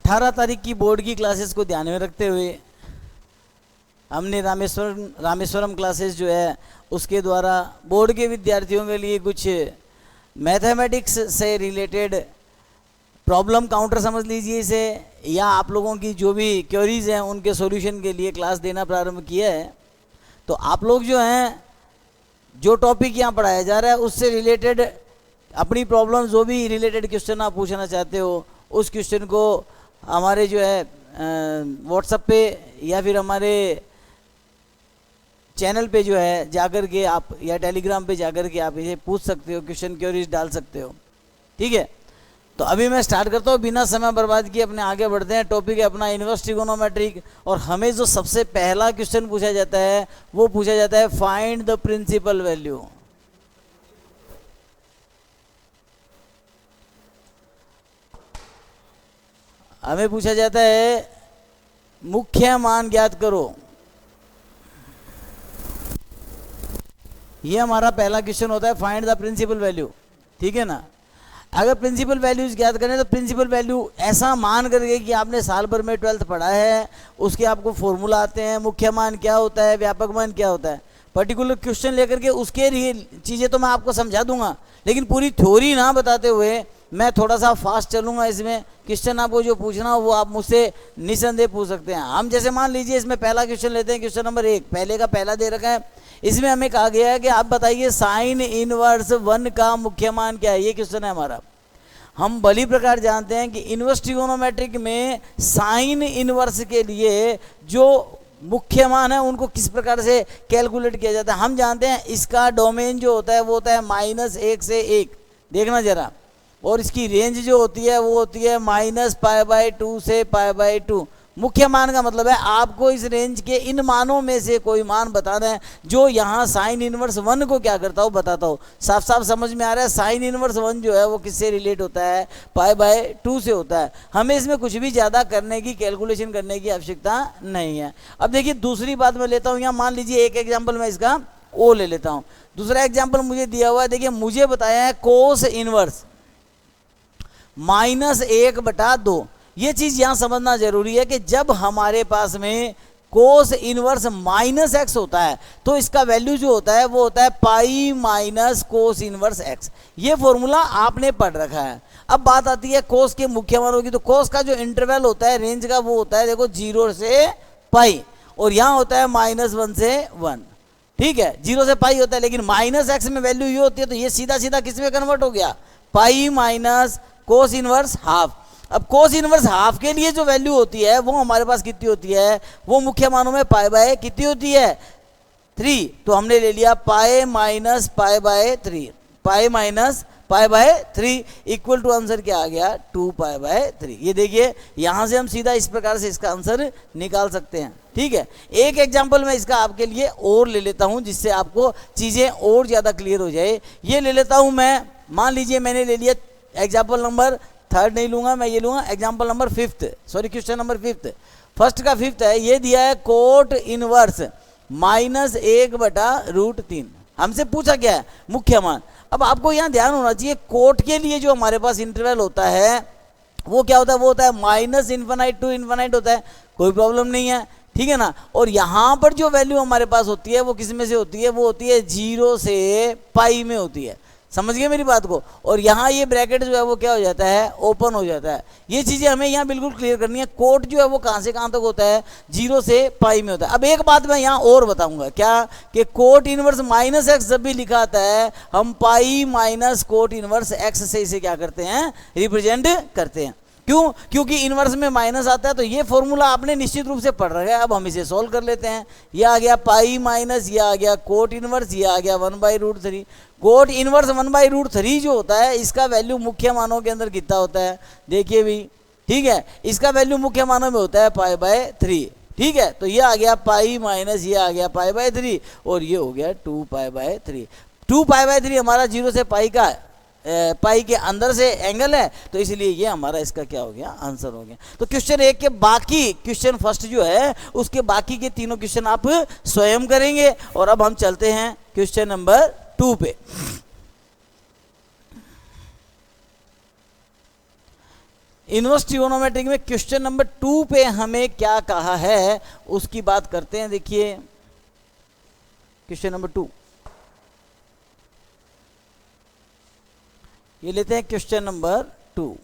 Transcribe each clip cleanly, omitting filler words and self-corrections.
18 तारीख की बोर्ड की क्लासेस को ध्यान में रखते हुए हमने रामेश्वरम क्लासेस जो है उसके द्वारा बोर्ड के विद्यार्थियों के लिए कुछ मैथमेटिक्स से रिलेटेड प्रॉब्लम काउंटर समझ लीजिए इसे, या आप लोगों की जो भी क्वेरीज हैं उनके सॉल्यूशन के लिए क्लास देना प्रारंभ किया है। तो आप लोग जो हैं, जो टॉपिक यहाँ पढ़ाया जा रहा है उससे रिलेटेड अपनी प्रॉब्लम जो भी रिलेटेड क्वेश्चन आप पूछना चाहते हो उस क्वेश्चन को हमारे जो है व्हाट्सएप पे या फिर हमारे चैनल पे जो है जाकर के आप, या टेलीग्राम पे जाकर के आप इसे पूछ सकते हो, क्वेश्चन क्वेरीज डाल सकते हो। ठीक है, तो अभी मैं स्टार्ट करता हूँ, बिना समय बर्बाद किए अपने आगे बढ़ते हैं। टॉपिक है अपना इनवर्स ट्रिगोनोमेट्रिक, और हमें जो सबसे पहला क्वेश्चन पूछा जाता है वो पूछा जाता है फाइंड द प्रिंसिपल वैल्यू। हमें पूछा जाता है मुख्य मान ज्ञात करो। ये हमारा पहला क्वेश्चन होता है, फाइंड द प्रिंसिपल वैल्यू। ठीक है ना, अगर प्रिंसिपल वैल्यूज ज्ञात करें तो प्रिंसिपल वैल्यू ऐसा मान करके कि आपने साल भर में 12th पढ़ा है, उसके आपको फॉर्मूला आते हैं, मुख्य मान क्या होता है, व्यापक मान क्या होता है, पर्टिकुलर क्वेश्चन लेकर के उसके लिए चीज़ें तो मैं आपको समझा दूंगा, लेकिन पूरी थ्योरी ना बताते हुए मैं थोड़ा सा फास्ट चलूंगा इसमें। क्वेश्चन आपको जो पूछना हो वो आप मुझसे निसंदेह पूछ सकते हैं। हम जैसे मान लीजिए इसमें पहला क्वेश्चन लेते हैं, क्वेश्चन नंबर 1, पहले का पहला दे रखा है। इसमें हमें कहा गया है कि आप बताइए साइन इनवर्स 1 का मुख्य मान क्या है। ये क्वेश्चन है हमारा। हम भली प्रकार जानते हैं कि इनवर्स ट्रिगोनोमेट्रिक में साइन इनवर्स के लिए जो मुख्य मान है उनको किस प्रकार से कैलकुलेट किया जाता है। हम जानते हैं इसका डोमेन जो होता है वो होता है -1 से 1, देखना जरा, और इसकी रेंज जो होती है वो होती है -π/2 से π/2। मुख्य मान का मतलब है आपको इस रेंज के इन मानों में से कोई मान बताना है जो यहाँ साइन इनवर्स 1 को क्या करता हूँ बताता हूँ। साफ साफ समझ में आ रहा है, साइन इनवर्स 1 जो है वो किससे रिलेट होता है, π/2 से होता है। हमें इसमें कुछ भी ज़्यादा करने की, कैलकुलेशन करने की आवश्यकता नहीं है। अब देखिए दूसरी बात मैं लेता हूँ, यहाँ मान लीजिए एक एग्जाम्पल मैं इसका ओ ले लेता हूँ। दूसरा एग्जाम्पल मुझे दिया हुआ है, देखिए मुझे बताया है कोस इनवर्स -1/2। ये चीज़ यहाँ समझना जरूरी है कि जब हमारे पास में कोस इनवर्स -x होता है तो इसका वैल्यू जो होता है वो होता है पाई माइनस कोस इनवर्स x। ये फॉर्मूला आपने पढ़ रखा है। अब बात आती है कोस के मुख्य मान होगी, तो कोस का जो इंटरवल होता है रेंज का वो होता है देखो 0 से पाई, और यहाँ होता है -1 से 1। ठीक है, 0 से पाई होता है, लेकिन -x में वैल्यू ये होती है, तो ये सीधा सीधा किस में कन्वर्ट हो गया, पाई माइनस कोस इनवर्स हाफ। अब कोस इनवर्स हाफ के लिए जो वैल्यू होती है वो हमारे पास कितनी होती है, वो मुख्य मानों में π/, कितनी होती है 3। तो हमने ले लिया π minus π/3, π minus π/3 equal to answer क्या आ गया 2π/3। ये देखिए यहाँ से हम सीधा इस प्रकार से इसका आंसर निकाल सकते हैं। ठीक है, एक एग्जाम्पल मैं इसका आपके लिए और ले लेता हूँ जिससे आपको चीज़ें और ज़्यादा क्लियर हो जाए। ये ले लेता हूँ मैं, मान लीजिए मैंने ले लिया एग्जाम्पल नंबर 3 नहीं लूंगा, मैं ये लूंगा example number 5, sorry question number 5, first का 5 है। ये दिया है कोट इनवर्स -1/√3। हमसे पूछा क्या है, मुख्य मान। अब आपको यहाँ ध्यान होना चाहिए, कोट के लिए जो हमारे पास इंटरवल होता है वो क्या होता है, वो होता है -∞ to ∞ होता है, कोई प्रॉब्लम नहीं है। ठीक है ना, और यहाँ पर जो वैल्यू हमारे पास होती है वो किस में से होती है, वो होती है 0 से पाई में होती है। समझ गए मेरी बात को। और यहाँ ये ब्रैकेट जो है वो क्या हो जाता है, ओपन हो जाता है। ये चीज़ें हमें यहाँ बिल्कुल क्लियर करनी है। कोट जो है वो कहाँ से कहाँ तक होता है, 0 से पाई में होता है। अब एक बात मैं यहाँ और बताऊंगा, क्या कि कोट इनवर्स -x जब भी लिखा आता है हम pi minus cot inverse x से इसे क्या करते हैं, रिप्रेजेंट करते हैं। क्यों, क्योंकि इनवर्स में माइनस आता है, तो ये फॉर्मूला आपने निश्चित रूप से पढ़ रखा है। अब हम इसे सॉल्व कर लेते हैं। ये आ गया पाई माइनस, ये आ गया कोट इनवर्स, ये आ गया 1/√3। कोट इनवर्स 1/√3 जो होता है इसका वैल्यू मुख्य मानों के अंदर कितना होता है, देखिए भी। ठीक है, इसका वैल्यू मुख्य मानों में होता है π/3। ठीक है, तो ये आ गया पाई माइनस, ये आ गया π/3, और ये हो गया 2π/3। 2π/3 हमारा 0 से पाई का पाई के अंदर से एंगल है, तो इसलिए ये हमारा इसका क्या हो गया, आंसर हो गया। तो क्वेश्चन 1 के बाकी क्वेश्चन फर्स्ट जो है उसके बाकी के तीनों क्वेश्चन आप स्वयं करेंगे। और अब हम चलते हैं क्वेश्चन नंबर 2 पे। इनवर्स ट्रिगोनोमेट्रिक में क्वेश्चन नंबर 2 पे हमें क्या कहा है उसकी बात करते हैं। देखिए क्वेश्चन नंबर 2, ये लेते हैं क्वेश्चन नंबर 2।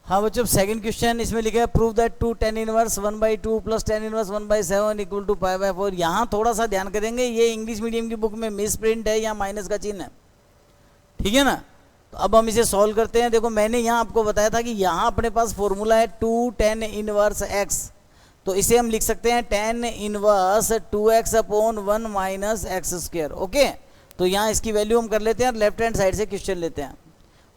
हाँ बच्चों, सेकंड क्वेश्चन इसमें लिखा है prove that 2 tan inverse 1/2 plus tan inverse 1/7 equal to π/4। यहाँ थोड़ा सा ध्यान करेंगे, ये इंग्लिश मीडियम की बुक में मिस प्रिंट है, यहाँ माइनस का चिन्ह है, ठीक है ना। तो अब हम इसे सॉल्व करते हैं। देखो मैंने यहाँ आपको बताया था कि यहाँ अपने पास फॉर्मूला है 2 tan इनवर्स x, तो इसे हम लिख सकते हैं tan inverse 2x upon 1 minus X square. Okay, तो यहाँ इसकी वैल्यू हम कर लेते हैं और लेफ्ट हैंड साइड से क्वेश्चन लेते हैं।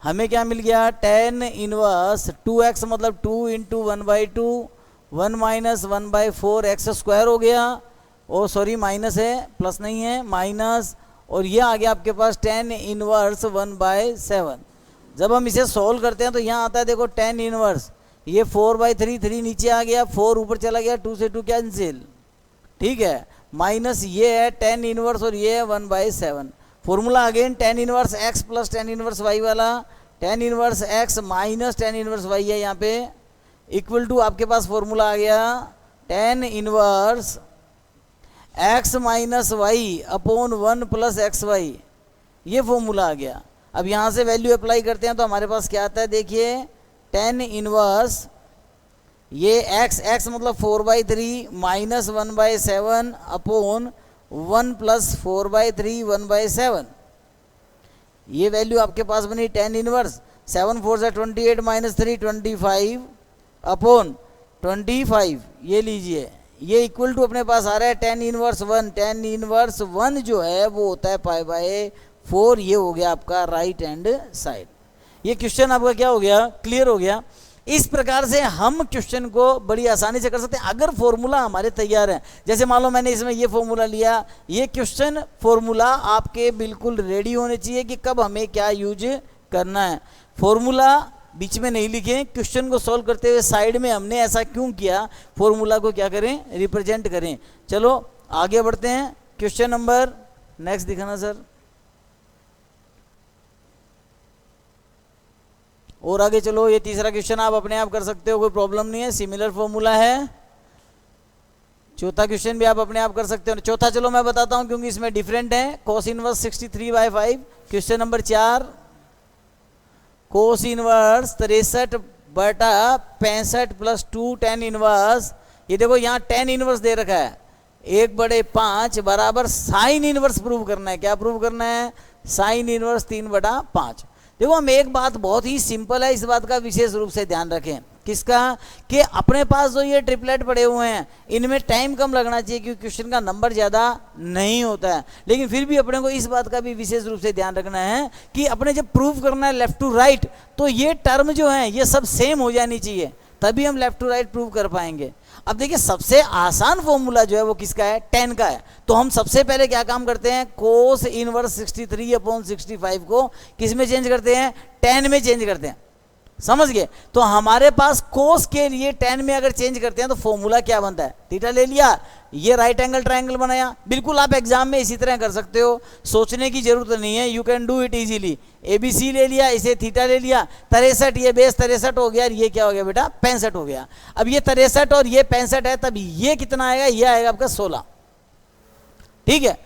हमें क्या मिल गया, tan इनवर्स 2x मतलब 2 इंटू 1/2 1 माइनस 1/4 एक्स स्क्वायर हो गया, ओ सॉरी माइनस है, प्लस नहीं है, माइनस, और ये आ गया आपके पास tan इनवर्स 1/7। जब हम इसे सॉल्व करते हैं तो यहाँ आता है देखो tan इनवर्स, ये 4/3, 3 नीचे आ गया, 4 ऊपर चला गया, 2 से 2 कैंसिल, ठीक है, माइनस ये है tan इनवर्स और ये है 1/7। Formula again tan inverse x plus tan inverse y वाला, tan inverse x minus tan inverse y है यहाँ पे, इक्वल टू आपके पास फॉर्मूला आ गया tan inverse x minus y upon 1 plus x y, ये फॉर्मूला आ गया। अब यहाँ से वैल्यू अप्लाई करते हैं तो हमारे पास क्या आता है, देखिए tan इनवर्स ये x मतलब 4/3 माइनस 1/7 अपॉन 1 प्लस 4/3 1/7, ये वैल्यू आपके पास बनी tan इनवर्स 7 4 से 28 माइनस 3 25 अपॉन 25, ये लीजिए, ये इक्वल टू अपने पास आ रहा है tan इनवर्स 1। tan इनवर्स 1 जो है वो होता है π/4, ये हो गया आपका राइट हैंड साइड। ये क्वेश्चन आपका क्या हो गया, क्लियर हो गया। इस प्रकार से हम क्वेश्चन को बड़ी आसानी से कर सकते हैं अगर फॉर्मूला हमारे तैयार है। जैसे मान लो मैंने इसमें ये फॉर्मूला लिया, ये क्वेश्चन फॉर्मूला आपके बिल्कुल रेडी होने चाहिए कि कब हमें क्या यूज करना है। फॉर्मूला बीच में नहीं लिखे, क्वेश्चन को सॉल्व करते हुए साइड में हमने ऐसा क्यों किया, फॉर्मूला को क्या करें, रिप्रेजेंट करें। चलो आगे बढ़ते हैं, क्वेश्चन नंबर नेक्स्ट दिखाना सर, और आगे चलो। ये तीसरा क्वेश्चन आप अपने आप कर सकते हो, कोई प्रॉब्लम नहीं है, सिमिलर फॉर्मूला है। चौथा क्वेश्चन भी आप अपने आप कर सकते हो। चौथा चलो मैं बताता हूं क्योंकि इसमें डिफरेंट है। cos inverse 63/5। Question number 4, cos inverse 63/65 plus 2 tan inverse, ये देखो यहाँ tan इनवर्स दे रखा है 1/5 बराबर साइन इनवर्स प्रूव करना है। क्या प्रूव करना है, साइन इनवर्स 3/5। देखो हम एक बात बहुत ही सिंपल है, इस बात का विशेष रूप से ध्यान रखें, किसका, कि अपने पास जो ये ट्रिपलेट पड़े हुए हैं इनमें टाइम कम लगना चाहिए क्योंकि क्वेश्चन का नंबर ज़्यादा नहीं होता है, लेकिन फिर भी अपने को इस बात का भी विशेष रूप से ध्यान रखना है कि अपने जब प्रूव करना है लेफ्ट टू राइट तो ये टर्म जो है ये सब सेम हो जानी चाहिए, तभी हम लेफ्ट टू राइट प्रूव कर पाएंगे। अब देखिए सबसे आसान फॉर्मूला जो है वो किसका है, tan का है। तो हम सबसे पहले क्या काम करते हैं, cos इनवर्स 63/65 को किस में चेंज करते हैं, tan में चेंज करते हैं, समझ गए। तो हमारे पास cos के लिए tan में अगर चेंज करते हैं तो फॉर्मूला क्या बनता है, थीटा ले लिया, ये राइट एंगल ट्रायंगल बनाया। बिल्कुल आप एग्जाम में इसी तरह कर सकते हो, सोचने की जरूरत नहीं है, you can do it easily. ABC ले लिया, इसे थीटा ले लिया, 63, ये बेस 63 हो गया, और ये क्या हो गया बेटा 65 हो गया। अब ये 63 और ये 65 है, तब ये कितना आएगा, ये आएगा आपका 16, ठीक है।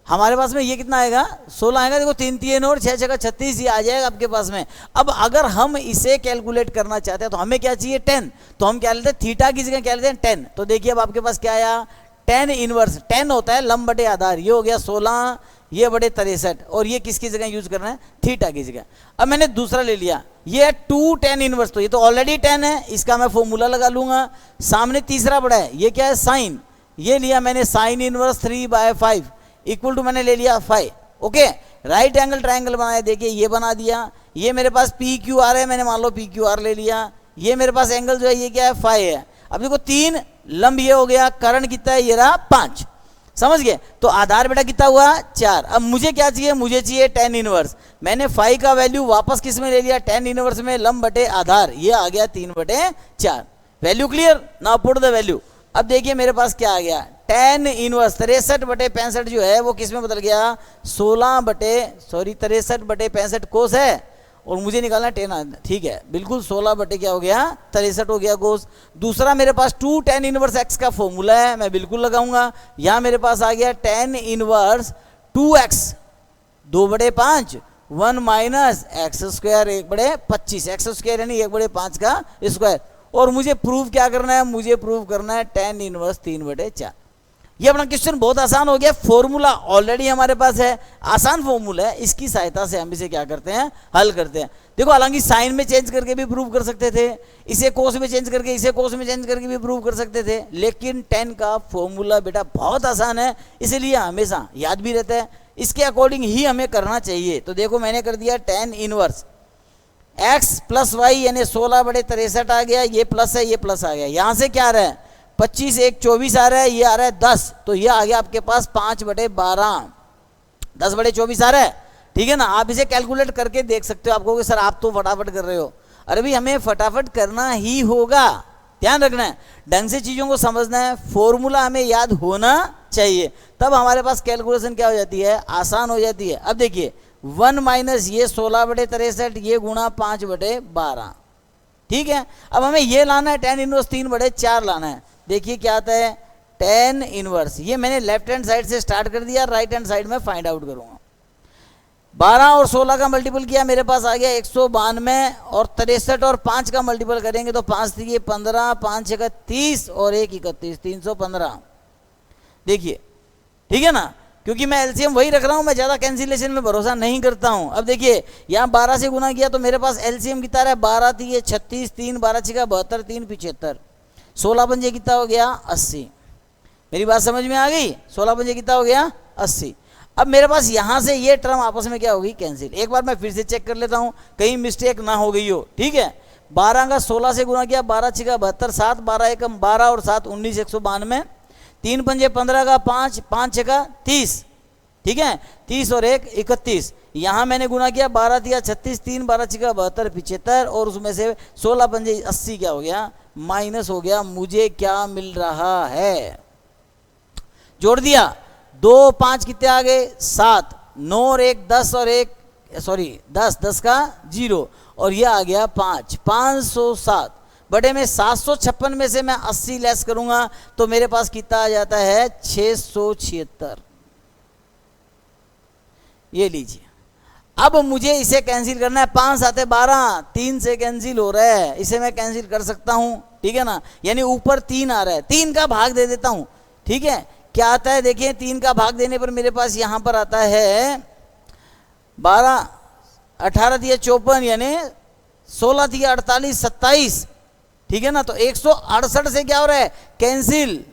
हमारे पास में ये कितना आएगा, 16 आएगा। देखो 3 3 और 6 6 36, ये आ जाएगा आपके पास में। अब अगर हम इसे कैलकुलेट करना चाहते हैं तो हमें क्या चाहिए, 10, तो हम क्या लेते हैं, थीटा की जगह क्या लेते हैं 10। तो देखिए अब आपके पास क्या आया, tan इनवर्स, 10 होता है लंब बटे आधार, ये हो गया 16, ये बटे 63, और ये किसकी जगह यूज करना है, थीटा की जगह। अब मैंने दूसरा ले लिया, ये है 2 tan इनवर्स, तो ये तो ऑलरेडी 10 है, इसका मैं फॉर्मूला लगा लूंगा। सामने तीसरा बड़ा है, ये क्या है, साइन, ये लिया मैंने साइन इनवर्स 3/5 इक्वल टू मैंने ले लिया 5। ओके, राइट एंगल ट्रायंगल बनाया, देखिए ये बना दिया। ये मेरे पास PQR है, मैंने मान लो PQR ले लिया। ये मेरे पास एंगल जो है ये क्या है, 5 है। अब देखो 3 लंब ये हो गया, कर्ण कितना है, ये रहा 5, समझ गए। तो आधार बेटा कितना हुआ, 4। अब मुझे क्या चाहिए, मुझे चाहिए tan इनवर्स। मैंने 5 का वैल्यू वापस किस में ले लिया, tan इनवर्स में, लंब बटे आधार, ये आ गया 3/4। Value clear, now put the value. अब देखिए मेरे पास क्या आ गया, tan इनवर्स 63/65 जो है वो किस में बदल गया, 63/65 कोस है, और मुझे निकालना 10, ठीक है, बिल्कुल 16 बटे क्या हो गया 63 हो गया गोस। दूसरा मेरे पास 2 tan इनवर्स x का फॉर्मूला है, मैं बिल्कुल लगाऊंगा। यहाँ मेरे पास आ गया tan inverse 2x 2/5 1 minus X square 1/25, x square यानी 1/5 का स्क्वायर। और मुझे प्रूव क्या करना है, मुझे प्रूव करना है tan इनवर्स 3/4। ये अपना क्वेश्चन बहुत आसान हो गया, फॉर्मूला ऑलरेडी हमारे पास है, आसान फॉर्मूला है, इसकी सहायता से हम इसे क्या करते हैं, हल करते हैं। देखो हालांकि साइन में चेंज करके भी प्रूव कर सकते थे, इसे कोस में चेंज करके, इसे कोस में चेंज करके भी प्रूव कर सकते थे, लेकिन tan का फॉर्मूला बेटा बहुत आसान है, इसलिए हमेशा याद भी रहता है, इसके अकॉर्डिंग ही हमें करना चाहिए। तो देखो मैंने कर दिया tan inverse x plus y यानी 16/63 आ गया, ये प्लस है ये प्लस आ गया, यहाँ से क्या आ रहा है 25 1 24 आ रहा है, ये आ रहा है 10, तो ये आ गया आपके पास 5/12 10/24 आ रहा है, ठीक है ना। आप इसे कैलकुलेट करके देख सकते हो, आपको कि सर आप तो फटाफट कर रहे हो, अरे भाई हमें फटाफट करना ही होगा, ध्यान रखना है, ढंग से चीज़ों को समझना है, फॉर्मूला हमें याद होना चाहिए, तब हमारे पास कैलकुलेशन क्या हो जाती है, आसान हो जाती है। अब देखिए 1 माइनस ये 16/63 ये गुणा 5/12, ठीक है। अब हमें ये लाना है tan इनवर्स 3/4 लाना है। देखिए क्या आता है tan इनवर्स, ये मैंने लेफ्ट हैंड साइड से स्टार्ट कर दिया, राइट हैंड साइड में फाइंड आउट करूंगा। 12 और 16 का मल्टीपल किया, मेरे पास आ गया 192, और 63 और 5 का मल्टीपल करेंगे तो 5 3 15 5 6 30 और 1 31 315। देखिए ठीक है ना, क्योंकि मैं एलसीएम वही रख रहा हूं, मैं ज़्यादा कैंसिलेशन में भरोसा नहीं करता हूं। अब देखिए यहाँ 12 से गुना किया तो मेरे पास एलसीएम कितना है, 12 3 36 3 12 6 72 3 75, 16 पंजे कितना हो गया 80। मेरी बात समझ में आ गई, 16 पंजे कितना हो गया 80। अब मेरे पास यहाँ से ये टर्म आपस में क्या होगी कैंसिल। एक बार मैं फिर से चेक कर लेता हूँ कहीं मिस्टेक ना हो गई हो, ठीक है। 12 का 16 से गुना किया, 12 6 72 7 12 1 12 और 7 19 192, 3 पंजे 15 का 5 5 6 30, ठीक है, 30 और 1 31। यहाँ मैंने गुना किया 12 3 36 3 12 6 72 75, और उसमें से 16 पंजे 80 क्या हो गया माइनस हो गया। मुझे क्या मिल रहा है, जोड़ दिया 2 5 कितने आ गए 7, 9 और 1 10 और 1 सॉरी 10 10 का 0, और यह आ गया 5 507 बटे में 756 में से मैं 80 लेस करूंगा तो मेरे पास कितना आ जाता है 676। ये लीजिए, अब मुझे इसे कैंसिल करना है, 5 7 12 3 से कैंसिल हो रहा है, इसे मैं कैंसिल कर सकता हूं, ठीक है ना, यानी ऊपर 3 आ रहा है, 3 का भाग दे देता हूं, ठीक है। क्या आता है देखिए, 3 का भाग देने पर मेरे पास यहां पर आता है 12 18 दिए 54 यानी 16 दिए 48 27, ठीक है ना। तो 168 से क्या हो रहा है कैंसिल,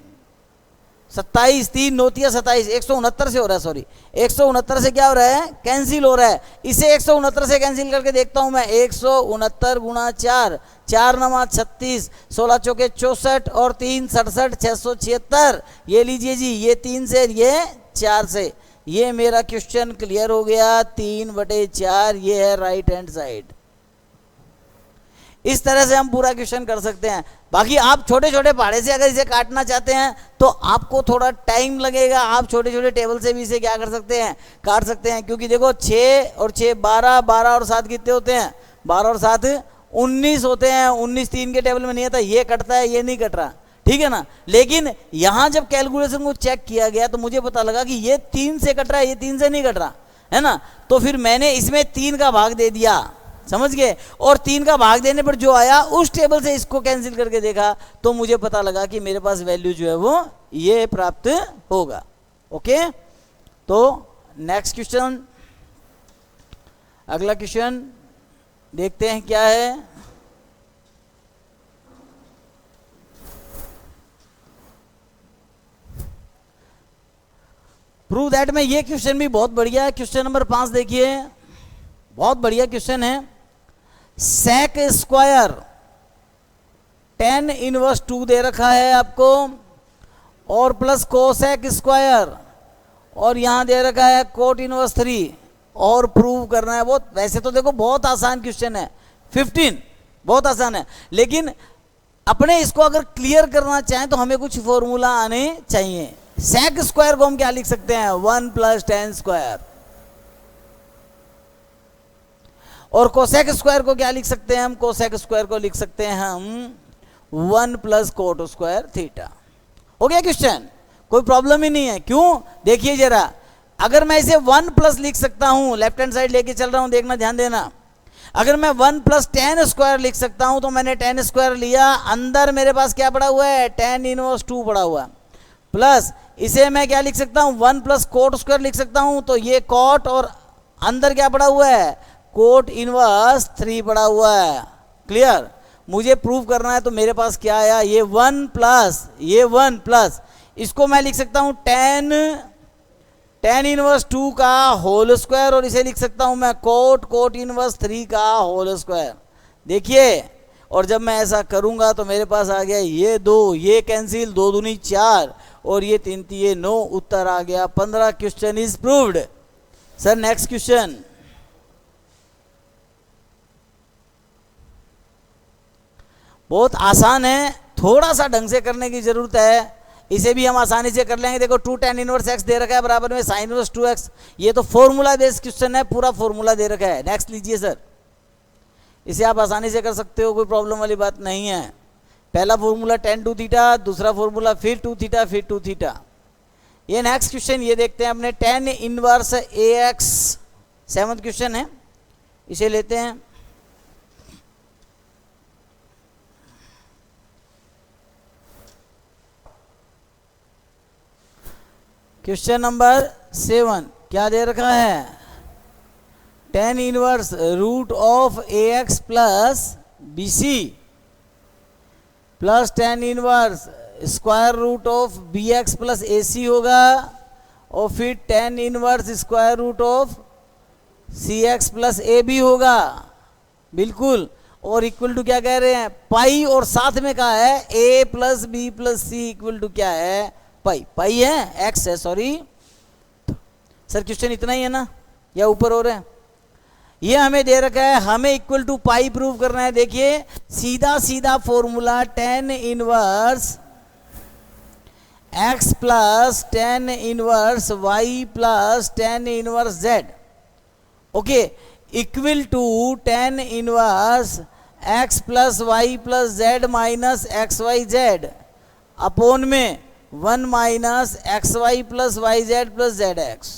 27 3 9 27 169 से हो रहा है, सॉरी 169 से क्या हो रहा है कैंसिल हो रहा है। इसे 169 से कैंसिल करके देखता हूं मैं, 169 गुणा 4 4 9 36 16 चौके 64 और 3 67 676। ये लीजिए जी, ये 3 से ये 4 से, ये मेरा क्वेश्चन क्लियर हो गया 3/4, ये है राइट हैंड साइड। इस तरह से हम पूरा क्वेश्चन कर सकते हैं। बाकी आप छोटे छोटे पहाड़े से अगर इसे काटना चाहते हैं तो आपको थोड़ा टाइम लगेगा, आप छोटे छोटे टेबल से भी इसे क्या कर सकते हैं काट सकते हैं, क्योंकि देखो 6 और 6 12 12 और 7 कितने होते हैं 12 और 7 19 होते हैं, 19 3 के टेबल में नहीं आता, ये कटता है ये नहीं कट रहा, ठीक है ना। लेकिन यहां जब कैलकुलेशन को चेक किया गया तो मुझे पता लगा कि ये 3 से कट रहा है, ये 3 से नहीं कट रहा है ना, तो फिर मैंने इसमें 3 का भाग दे दिया, समझ गए, और 3 का भाग देने पर जो आया उस टेबल से इसको कैंसिल करके देखा तो मुझे पता लगा कि मेरे पास वैल्यू जो है वो ये प्राप्त होगा। ओके, तो नेक्स्ट क्वेश्चन, अगला क्वेश्चन देखते हैं क्या है। प्रूव दैट में ये क्वेश्चन भी बहुत बढ़िया है। क्वेश्चन नंबर 5 देखिए, बहुत बढ़िया क्वेश्चन है। सेक स्क्वायर tan इनवर्स 2 दे रखा है आपको, और प्लस कोसेक स्क्वायर, और यहां दे रखा है कोट इनवर्स 3, और प्रूव करना है। बहुत वैसे तो देखो बहुत आसान क्वेश्चन है, 15 बहुत आसान है, लेकिन अपने इसको अगर क्लियर करना चाहें तो हमें कुछ फॉर्मूला आने चाहिए। सेक स्क्वायर को हम क्या लिख सकते हैं 1 + tan स्क्वायर, और कोसेक स्क्वायर को क्या लिख सकते हैं हम? कोसेक स्क्वायर को लिख सकते हैं हम 1 प्लस कोट स्क्वायर थीटा। हो गया क्वेश्चन, कोई प्रॉब्लम ही नहीं है। क्यों? देखिए जरा, अगर मैं इसे 1 प्लस लिख सकता हूं, लेफ्ट हैंड साइड लेके चल रहा हूं, देखना, ध्यान देना। अगर मैं 1 प्लस tan स्क्वायर लिख सकता हूं, तो मैंने tan स्क्वायर लिया, अंदर मेरे पास क्या पड़ा हुआ है? tan इनवर्स 2 पड़ा हुआ, प्लस इसे मैं क्या लिख सकता हूं? 1 प्लस कोट स्क्वायर लिख सकता हूं, तो ये कोट और अंदर क्या पड़ा हुआ है? कोट इनवर्स 3 पड़ा हुआ है। क्लियर? मुझे प्रूव करना है, तो मेरे पास क्या आया? ये 1 प्लस, ये 1 प्लस, इसको मैं लिख सकता हूं tan इनवर्स 2 का होल स्क्वायर, और इसे लिख सकता हूं मैं कोट इनवर्स 3 का होल स्क्वायर। देखिए, और जब मैं ऐसा करूंगा तो मेरे पास आ गया ये 2, ये कैंसिल, 2 दूनी 4, और ये 3 3 9, उत्तर आ गया 15। Question is proved. Sir next question, बहुत आसान है, थोड़ा सा ढंग से करने की जरूरत है, इसे भी हम आसानी से कर लेंगे। देखो 2 tan इनवर्स x दे रखा है, बराबर में sin इनवर्स 2x, ये तो फॉर्मूला बेस्ड क्वेश्चन है, पूरा फॉर्मूला दे रखा है। नेक्स्ट लीजिए सर, इसे आप आसानी से कर सकते हो, कोई प्रॉब्लम वाली बात नहीं है। पहला फॉर्मूला tan 2 थीटा, दूसरा फॉर्मूला फिर 2 थीटा, फिर 2 थीटा। ये नेक्स्ट क्वेश्चन ये देखते हैं अपने, tan inverse ax 7th question है, इसे लेते हैं। क्वेश्चन नंबर 7 क्या दे रखा है? tan inverse root of ax plus bc plus tan inverse square root of bx plus ac होगा, और फिर tan inverse square root of cx plus ab होगा। बिल्कुल, और इक्वल टू क्या कह रहे हैं? पाई, और साथ में कहा है a plus b plus c equal to क्या है? पाई। पाई है, एक्स है, सॉरी सर, क्वेश्चन इतना ही है ना, या ऊपर हो रहा है? ये हमें दे रखा है, हमें इक्वल टू पाई प्रूव करना है। देखिए सीधा सीधा formula, tan inverse x plus tan inverse y plus tan inverse z, okay, equal to tan inverse x plus y plus z minus x y z upon में 1 minus x y plus y z plus z x.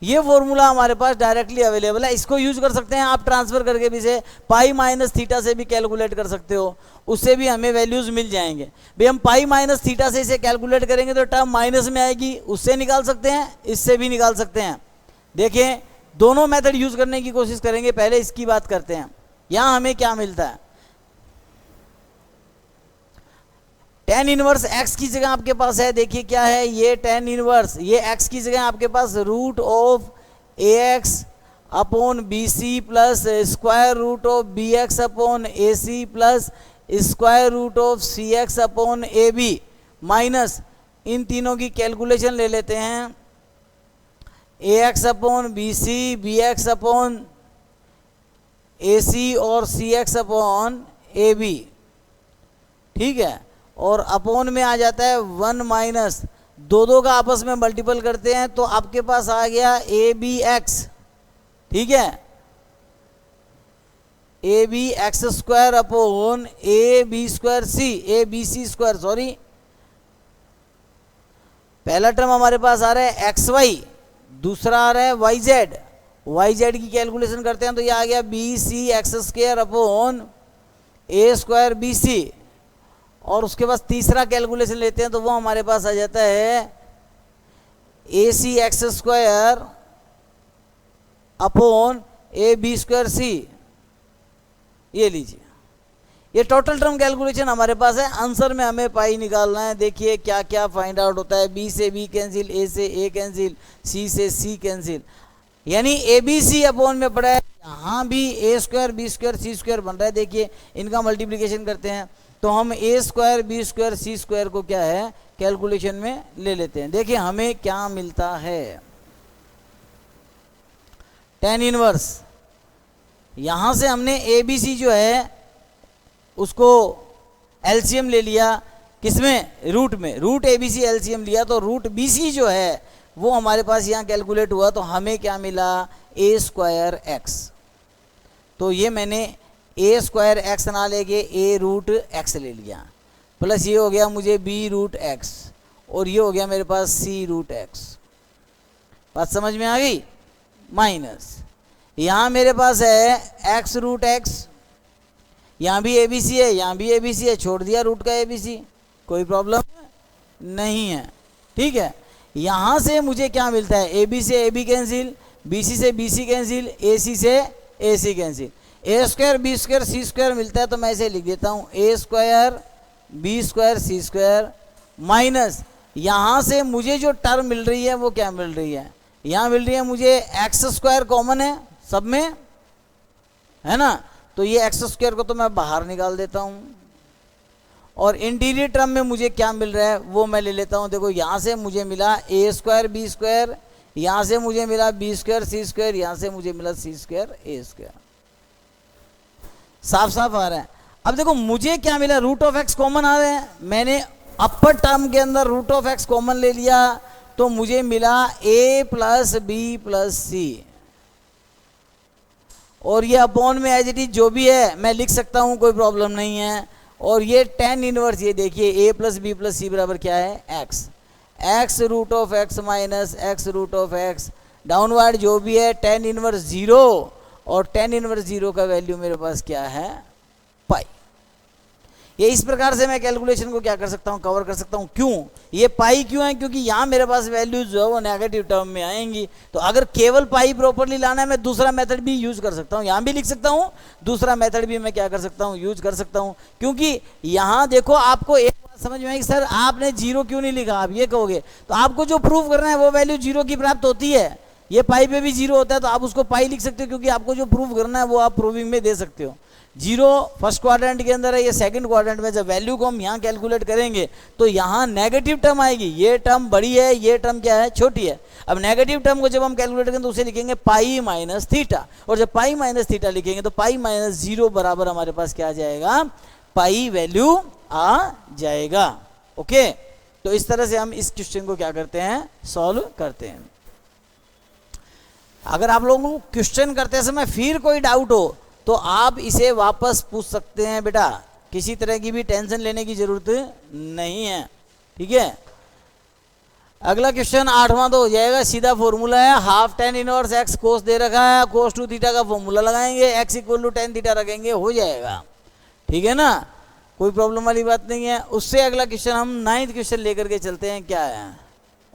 ये formula हमारे पास directly available है, इसको use कर सकते हैं आप, ट्रांसफर करके भी से पाई माइनस थीटा से भी कैलकुलेट कर सकते हो, उससे भी हमें वैल्यूज मिल जाएंगे। भाई हम पाई माइनस थीटा से इसे कैलकुलेट करेंगे तो टर्म माइनस में आएगी, उससे निकाल सकते हैं, इससे भी निकाल सकते हैं। देखें, दोनों मेथड यूज करने की कोशिश करेंगे, पहले इसकी बात करते हैं। यहां हमें क्या मिलता है? tan इनवर्स x की जगह आपके पास है, देखिए क्या है ये tan इनवर्स, ये x की जगह आपके पास root of ax upon bc plus square root of bx upon ac plus square root of cx upon ab minus इन तीनों की कैलकुलेशन ले लेते हैं, ax upon bc, bx upon ac और cx अपॉन ab, ठीक है, और अपॉन में आ जाता है 1 माइनस, दो का आपस में मल्टीपल करते हैं तो आपके पास आ गया ए बी एक्स, ठीक है, a b x square upon A B square c, a b c square, sorry, पहला टर्म हमारे पास आ रहा है एक्स वाई, दूसरा आ रहा है वाई जेड, वाई जेड की कैलकुलेशन करते हैं तो ये आ गया B C X square upon A square B C, और उसके बाद तीसरा कैलकुलेशन लेते हैं तो वो हमारे पास आ जाता है A C X square upon A B square C. ये लीजिए, ये टोटल टर्म कैलकुलेशन हमारे पास है। आंसर में हमें पाई निकालना है। देखिए क्या क्या फाइंड आउट होता है, बी से बी कैंसिल, ए से ए कैंसिल, सी से सी कैंसिल, यानी ए बी सी अपॉन में पड़ा है, यहाँ भी ए square b square c square बन रहा है। देखिए इनका मल्टीप्लिकेशन करते हैं तो हम ए square b square c square को क्या है कैलकुलेशन में ले लेते हैं। देखिए हमें क्या मिलता है, tan इनवर्स, यहां से हमने ए बी सी जो है उसको एलसीएम ले लिया, किसमें, रूट में, root a b c LCM लिया तो रूट बी सी जो है वो हमारे पास यहाँ कैलकुलेट हुआ तो हमें क्या मिला, ए स्क्वायर एक्स। तो ये मैंने ए स्क्वायर एक्स ना लेके ए रूट एक्स ले लिया, प्लस ये हो गया मुझे बी रूट एक्स, और ये हो गया मेरे पास सी रूट एक्स। बात समझ में आ गई? माइनस यहाँ मेरे पास है एक्स रूट एक्स, यहाँ भी ए बी सी है, यहाँ भी ए बी सी है, छोड़ दिया रूट का ए बी सी, कोई प्रॉब्लम नहीं है। ठीक है, यहाँ से मुझे क्या मिलता है, ए बी से a b cancel, b c से b c cancel, a c से a c cancel, a square b square c square मिलता है, तो मैं इसे लिख देता हूँ a square b square c square, minus यहाँ से मुझे जो टर्म मिल रही है वो क्या मिल रही है, यहाँ मिल रही है मुझे एक्स स्क्वायर कॉमन है सब में, है ना, तो ये एक्स स्क्वायर को तो मैं बाहर निकाल देता हूँ, और इंटीरियर टर्म में मुझे क्या मिल रहा है वो मैं ले लेता हूँ। देखो यहाँ से मुझे मिला ए स्क्वायर बी स्क्वायर, यहाँ से मुझे मिला बी स्क्वायर सी स्क्वायर, यहाँ से मुझे मिला सी स्क्वायर ए स्क्वायर। साफ साफ आ रहा है। अब देखो मुझे क्या मिला, रूट ऑफ एक्स कॉमन आ रहा है, मैंने अपर टर्म के अंदर रूट ऑफ एक्स कॉमन ले लिया, तो मुझे मिला ए प्लस बी प्लस सी, और ये अपॉन में एज इट इज जो भी है मैं लिख सकता हूँ, कोई प्रॉब्लम नहीं है। और ये टेन इनवर्स, ये देखिए a plus b plus c बराबर क्या है, x, x root of x minus x root of x, downward जो भी है टेन इनवर्स जीरो, और टेन इनवर्स जीरो का वैल्यू मेरे पास क्या है, पाई। ये इस प्रकार से मैं कैलकुलेशन को क्या कर सकता हूँ, कवर कर सकता हूँ। क्यों ये पाई क्यों है, क्योंकि यहाँ मेरे पास वैल्यूज जो है वो नेगेटिव टर्म में आएंगी, तो अगर केवल पाई प्रॉपर्ली लाना है मैं दूसरा मेथड भी यूज कर सकता हूँ, यहाँ भी लिख सकता हूँ, दूसरा मेथड भी मैं क्या कर सकता हूँ, यूज कर सकता हूँ। क्योंकि यहाँ देखो आपको एक बात समझ में आएगी, सर आपने जीरो क्यों नहीं लिखा, आप ये कहोगे, तो आपको जो प्रूव करना है वो वैल्यू जीरो की प्राप्त होती है, ये पाई पे भी जीरो होता है, तो आप उसको पाई लिख सकते हो, क्योंकि आपको जो प्रूव करना है वो आप प्रूविंग में दे सकते हो। जीरो फर्स्ट क्वाड्रेंट के अंदर है, ये सेकंड क्वाड्रेंट में, जब वैल्यू को हम यहाँ कैलकुलेट करेंगे तो यहाँ नेगेटिव टर्म आएगी, ये टर्म बड़ी है, ये टर्म क्या है, छोटी है। अब नेगेटिव टर्म को जब हम कैलकुलेट करेंगे तो उसे लिखेंगे पाई माइनस थीटा, और जब पाई माइनस थीटा लिखेंगे तो पाई माइनस जीरो बराबर हमारे पास क्या आ जाएगा, पाई वैल्यू आ जाएगा। ओके, तो इस तरह से हम इस क्वेश्चन को क्या करते हैं, सॉल्व करते हैं। अगर आप लोगों को क्वेश्चन करते समय फिर कोई डाउट हो तो आप इसे वापस पूछ सकते हैं बेटा, किसी तरह की भी टेंशन लेने की जरूरत नहीं है। ठीक है, अगला क्वेश्चन 8वां तो हो जाएगा, सीधा फॉर्मूला है, half tan inverse x cos दे रखा है, कोस टू थीटा का फॉर्मूला लगाएंगे, x equal to tan theta रखेंगे, हो जाएगा। ठीक है ना, कोई प्रॉब्लम वाली बात नहीं है। उससे अगला क्वेश्चन हम 9th क्वेश्चन लेकर के चलते हैं, क्या है,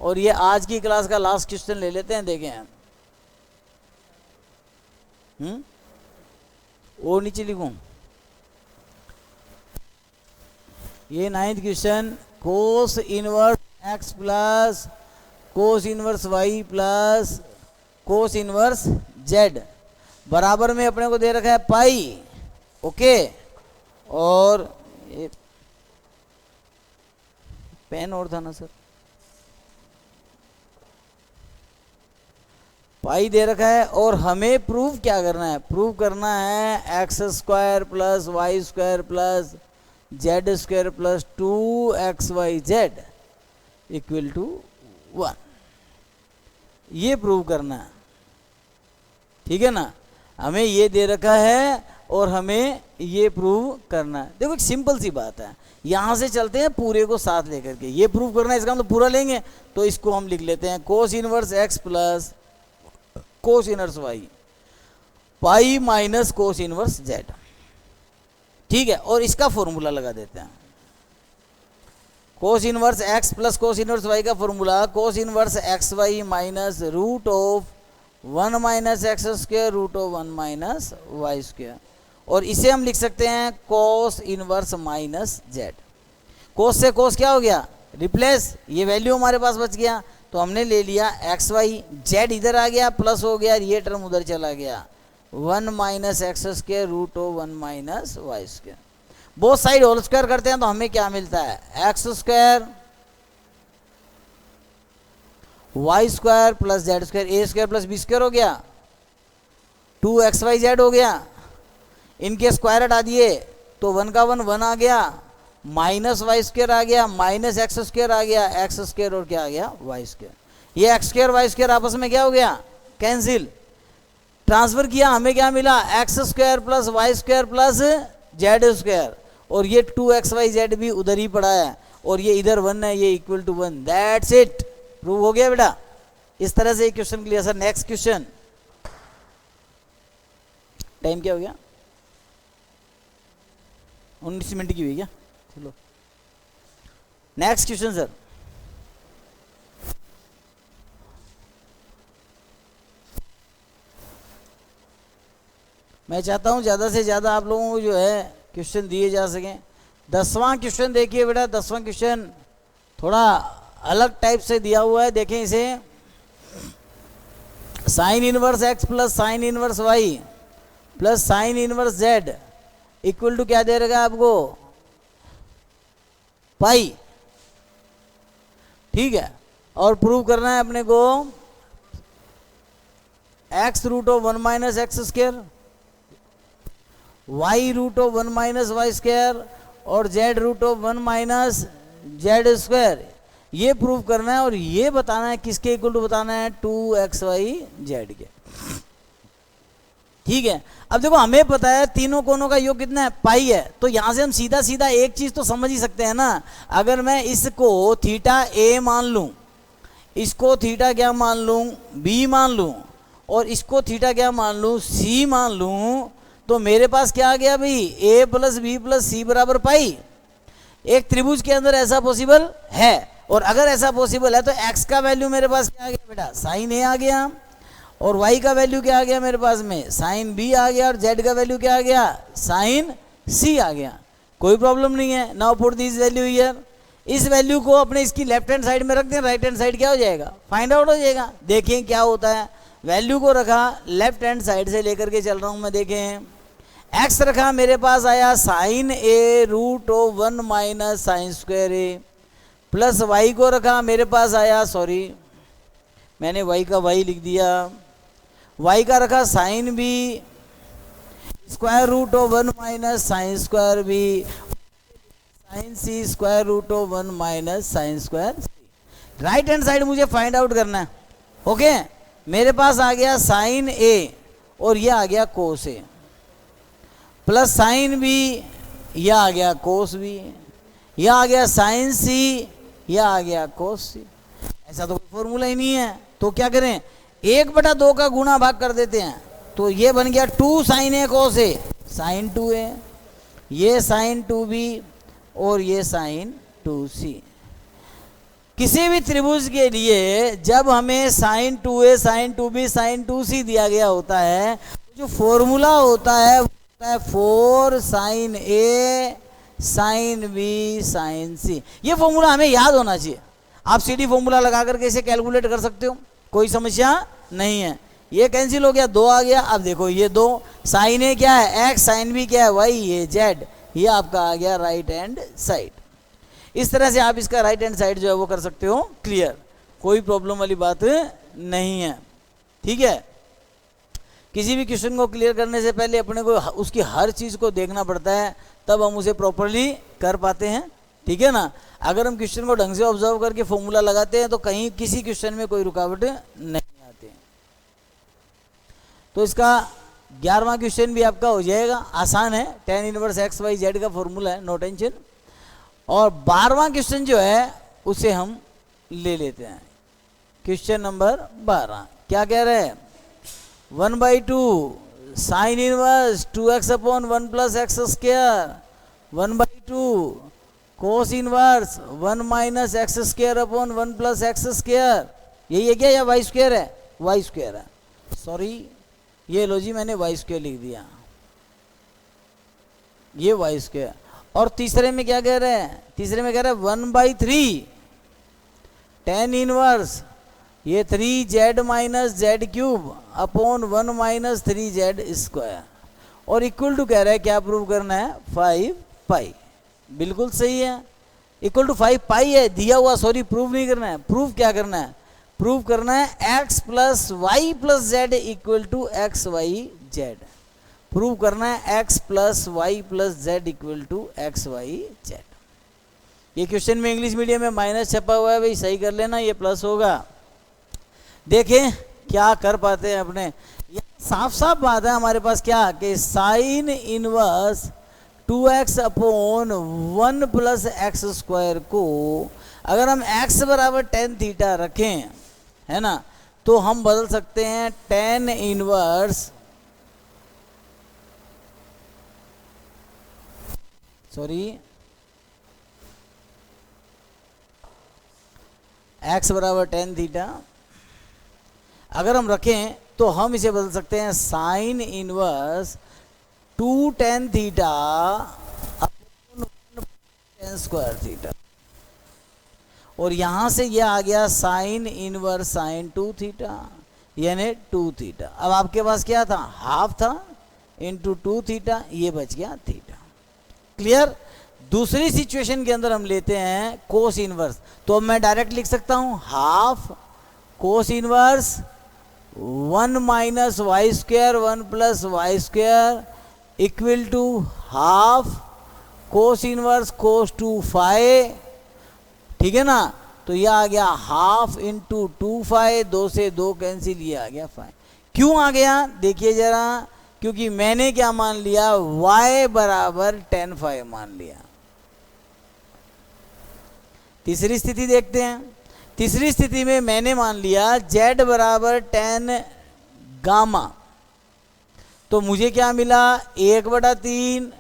और ये आज की क्लास का लास्ट क्वेश्चन ले लेते हैं, देखें। वो नीचे लिखूं, ये 9th question, cos inverse x plus cos inverse y plus cos inverse z बराबर में अपने को दे रखा है पाई। ओके, और ये पेन और था ना सर, पाई दे रखा है, और हमें प्रूव क्या करना है, प्रूव करना है x square plus y square plus Z square plus 2xyz equal to 1, ये प्रूव करना है। ठीक है ना, हमें ये दे रखा है और हमें ये प्रूव करना है। देखो एक सिंपल सी बात है, यहाँ से चलते हैं पूरे को साथ लेकर के, ये प्रूव करना है, इसका हम तो पूरा लेंगे, तो इसको हम लिख लेते हैं cos inverse x plus cos inverse Y pi minus cos inverse Z. ठीक है, और इसका फॉर्मूला लगा देते हैं, cos inverse x plus cos inverse Y का formula cos inverse x Y minus root of 1 minus X square root of 1 minus Y square, और इसे हम लिख सकते हैं cos inverse minus Z. Cos से कोस क्या हो गया, रिप्लेस, ये वैल्यू हमारे पास बच गया, तो हमने ले लिया एक्स वाई, जेड इधर आ गया प्लस हो गया, ये टर्म उधर चला गया, 1 minus X square root of 1 minus Y square. Both side whole square करते हैं तो हमें क्या मिलता है, x square Y square plus Z square, A square plus B square हो गया, 2xyz हो गया, इनके स्क्वायर हटा दिए तो 1 का 1 1 आ गया, माइनस वाई स्क्वायर आ गया, माइनस एक्स स्क्वायर आ गया, एक्स स्क्वायर और क्या आ गया, वाई स्क्वायर। ये एक्स स्क्वायर वाई स्क्वायर आपस में क्या हो गया, कैंसिल, ट्रांसफर किया, हमें क्या मिला, x square plus y square plus Z square, और ये 2xyz भी उधर ही पड़ा है, और ये इधर 1 है, ये equal to 1। That's it, prove हो गया बेटा। इस तरह से एक question clear. Sir next question, time क्या हो गया, 19 मिनट की हुई क्या, चलो नेक्स्ट क्वेश्चन सर। मैं चाहता हूं ज्यादा से ज्यादा आप लोगों को जो है क्वेश्चन दिए जा सकें। 10वां क्वेश्चन देखिए बेटा, 10वां क्वेश्चन थोड़ा अलग टाइप से दिया हुआ है, देखें इसे। Sine inverse x plus sine inverse y plus sine inverse z equal to क्या दे रहेगा आपको, पाई, ठीक है। और प्रूव करना है अपने को X root of 1 minus X square, Y root of 1 minus Y square और Z root of 1 minus Z square, ये प्रूव करना है। और ये बताना है किसके इक्वल टू बताना है, 2xyz के, ठीक है। अब देखो हमें पता है तीनों कोनों का योग कितना है, पाई है, तो यहां से हम सीधा सीधा एक चीज तो समझ ही सकते हैं ना। अगर मैं इसको थीटा ए मान लूं, इसको थीटा क्या मान लूं, बी मान लूं, और इसको थीटा क्या मान लूं, सी मान लूं, तो मेरे पास क्या आ गया भाई, ए प्लस बी प्लस सी बराबर पाई। एक त्रिभुज के अंदर ऐसा पॉसिबल है, और अगर ऐसा पॉसिबल है तो x का वैल्यू मेरे पास क्या आ गया बेटा, साइन ए आ गया, और y का वैल्यू क्या आ गया मेरे पास में, साइन बी आ गया, और z का वैल्यू क्या आ गया, साइन सी आ गया। कोई प्रॉब्लम नहीं है। Now put this value here, इस वैल्यू को अपने इसकी लेफ्ट हैंड साइड में रख दें, राइट हैंड साइड क्या हो जाएगा, फाइंड आउट हो जाएगा। देखें क्या होता है, वैल्यू को रखा लेफ्ट हैंड साइड से लेकर के चल रहा हूं मैं, देखें x रखा, मेरे पास आया sine a root of 1 minus sine square a, plus y को रखा, मेरे पास आया, सॉरी मैंने y का y लिख दिया, y का रखा sine b square root of 1 minus sine square b, sine c square root of 1 minus sine square c. Right hand side मुझे फाइंड आउट करना है, ओके। मेरे पास आ गया साइन ए और ये आ गया कोस ए, प्लस साइन बी, यह आ गया कोस बी, यह आ गया साइन सी, यह आ गया कोस सी। ऐसा तो कोई फॉर्मूला ही नहीं है, तो क्या करें, 1/2 का गुणा भाग कर देते हैं, तो ये बन गया 2 साइन ए कोस ए, साइन 2a, ये साइन 2b और ये साइन 2c। किसी भी त्रिभुज के लिए जब हमें sign 2a sign 2b sign 2c दिया गया होता है, जो फॉर्मूला होता है 4 साइन ए साइन बी साइन सी। ये फॉर्मूला हमें याद होना चाहिए। आप सीडी फॉर्मूला लगा करके इसे कैलकुलेट कर सकते हो, कोई समस्या नहीं है। ये कैंसिल हो गया, 2 आ गया। अब देखो ये 2 साइन ए क्या है x, साइन बी क्या है y, ये z, ये आपका आ गया राइट हैंड साइड। इस तरह से आप इसका राइट हैंड साइड जो है वो कर सकते हो क्लियर, कोई प्रॉब्लम वाली बात नहीं है, ठीक है। किसी भी क्वेश्चन को क्लियर करने से पहले अपने को उसकी हर चीज़ को देखना पड़ता है, तब हम उसे प्रॉपरली कर पाते हैं, ठीक है ना। अगर हम क्वेश्चन को ढंग से ऑब्जर्व करके फॉर्मूला लगाते हैं तो कहीं किसी क्वेश्चन में कोई रुकावट नहीं आती है। तो इसका 11वां क्वेश्चन भी आपका हो जाएगा, आसान है, tan inverse x y z का फॉर्मूला है, नो टेंशन। और 12वां क्वेश्चन जो है उसे हम ले लेते हैं। क्वेश्चन नंबर 12 क्या कह रहे हैं, 1/2 sine inverse 2x upon 1 plus x square, 1/2 कोस inverse 1 minus X square upon 1 plus x square. यही है क्या, या वाई स्क्वायर है, वाई स्क्वायर है, सॉरी ये लो जी मैंने वाई स्क्वायर लिख दिया, ये वाई स्क्वायर। और तीसरे में क्या कह रहे हैं, तीसरे में कह रहे हैं 1/3 tan इनवर्स ये 3z minus Z cube upon 1 minus 3z square, और इक्वल टू कह रहा है क्या प्रूव करना है, 5 पाई। बिल्कुल सही है, इक्वल टू 5 पाई है दिया हुआ, सॉरी प्रूव नहीं करना है, प्रूव क्या करना है, प्रूव करना है x plus y plus z equal to x y z. Prove करना है x plus y plus z equal to x y z. ये क्वेश्चन में इंग्लिश मीडियम में माइनस छपा हुआ है भाई, सही कर लेना, ये प्लस होगा। देखें क्या कर पाते हैं अपने। साफ साफ बात है हमारे पास क्या कि sine inverse 2x upon 1 plus x square को अगर हम x बराबर टेन थीटा रखें, है ना, तो हम बदल सकते हैं टेन इनवर्स x बराबर टेन थीटा अगर हम रखें तो हम इसे बदल सकते हैं sine inverse 2 tan theta upon 1 ten square theta, और यहां से यह आ गया साइन इनवर्स साइन 2 थीटा यानी 2 थीटा। अब आपके पास क्या था, हाफ था इंटू 2 थीटा, ये बच गया थीटा। क्लियर। दूसरी सिचुएशन के अंदर हम लेते हैं कोस इनवर्स, तो अब मैं डायरेक्ट लिख सकता हूं half cos inverse 1 minus Y square 1 plus y square equal to half cos inverse cos 2 phi, ठीक है ना। तो यह आ गया हाफ इंटू 2 फाई, 2 से 2 कैंसिल, ये आ गया फाई। क्यों आ गया देखिए जरा, क्योंकि मैंने क्या मान लिया, y बराबर 10 फाई मान लिया। तीसरी स्थिति देखते हैं। तीसरी स्थिति में मैंने मान लिया z बराबर 10 गामा, तो मुझे क्या मिला 1/3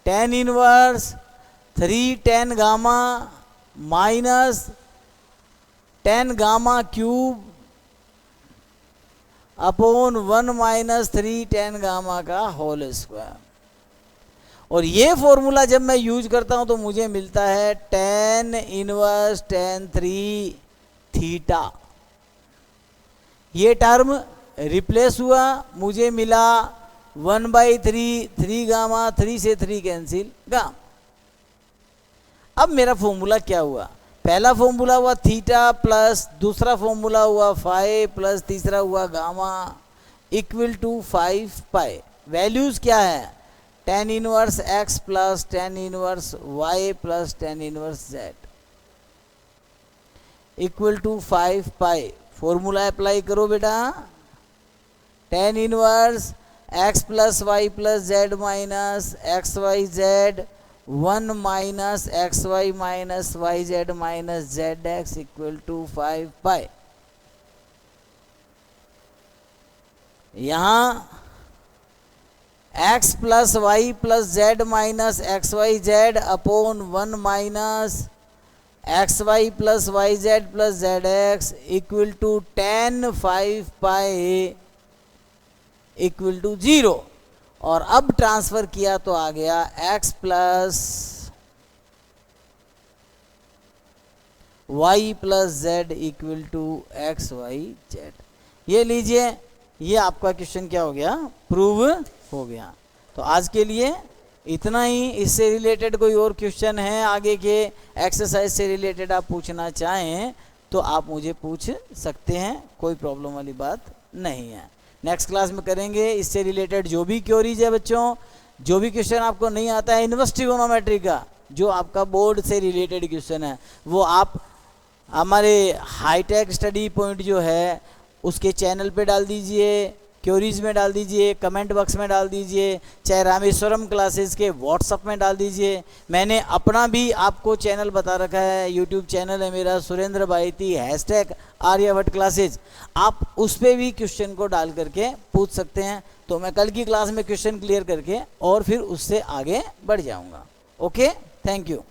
tan inverse 3 10 gamma minus 10 gamma cube upon 1 minus 3 10 gamma का होल स्क्वायर। और ये फॉर्मूला जब मैं यूज करता हूं तो मुझे मिलता है टेन इनवर्स टेन 3 थीटा। ये टर्म रिप्लेस हुआ, मुझे मिला 1/3 3 गामा, 3 से 3 कैंसिल गामा। अब मेरा फॉर्मूला क्या हुआ, पहला फॉर्मूला हुआ थीटा प्लस दूसरा फॉर्मूला हुआ फाई प्लस तीसरा हुआ gamma equal to 5 pi. Values क्या है, tan inverse x plus tan inverse y plus tan inverse z equal to 5 pi. Formula apply करो बेटा, tan inverse x plus y plus z minus x y z 1 minus x Y minus y z minus z x equal to 5 pi. यहां x plus y plus z minus x y z upon 1 minus x y plus y z plus z x equal to 10 5 pi equal to 0। और अब transfer किया तो आ गया x plus y plus z equal to x y z. ये लीजिए, ये आपका क्वेश्चन क्या हो गया, प्रूव हो गया। तो आज के लिए इतना ही। इससे रिलेटेड कोई और क्वेश्चन है आगे के एक्सरसाइज से रिलेटेड आप पूछना चाहें तो आप मुझे पूछ सकते हैं, कोई प्रॉब्लम वाली बात नहीं है। नेक्स्ट क्लास में करेंगे इससे रिलेटेड जो भी क्वेरीज है बच्चों, जो भी क्वेश्चन आपको नहीं आता है इन्वर्स ट्रिगोनोमेट्री का, जो आपका बोर्ड से रिलेटेड क्वेश्चन है, वो आप हमारे हाईटेक स्टडी पॉइंट जो है उसके चैनल पे डाल दीजिए, क्वेरीज में डाल दीजिए, कमेंट बॉक्स में डाल दीजिए, चाहे रामेश्वरम क्लासेस के व्हाट्सअप में डाल दीजिए। मैंने अपना भी आपको चैनल बता रखा है, यूट्यूब चैनल है मेरा सुरेंद्र बाइती #आर्यभट्ट क्लासेज। आप उस पर भी क्वेश्चन को डाल करके पूछ सकते हैं, तो मैं कल की क्लास में क्वेश्चन क्लियर करके और फिर उससे आगे बढ़ जाऊँगा। Okay, thank you.